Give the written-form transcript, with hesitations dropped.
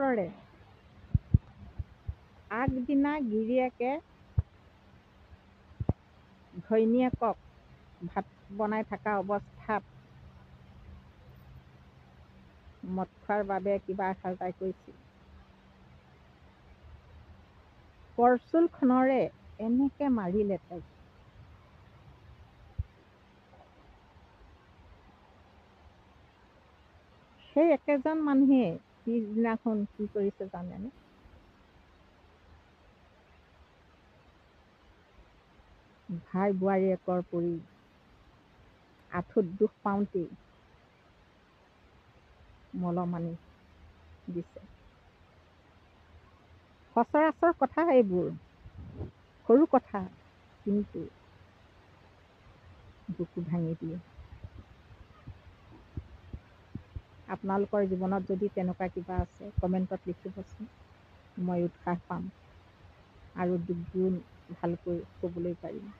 বছৰে আগদিনা গিৰিয়েকে ঘৈণীয়েকক ভাত বনাই থকা অৱস্থাত মদ খোৱাৰ বাবে কিবা এষাৰ তাই কৈছিল। কৰচুলখনেৰে এনেকে মাৰিলে তাইক। সেই একেজন মানুহে পিছদিনাখন কি কৰিছে জানেনে? ভাই বোৱাৰীয়েকৰ পৰি আঁঠুত দুখ পাওঁতেই মলম আনি দিছে। সচৰাচৰ কথা এইবোৰ, সৰু কথা, কিন্তু বুকু ভাঙি দিয়ে। আপোনালোকৰ জীৱনত যদি তেনেকুৱা কিবা আছে কমেণ্টত লিখিবচোন, মই উৎসাহ পাম আৰু দুগুণ ভালকৈ ক'বলৈ পাৰিম।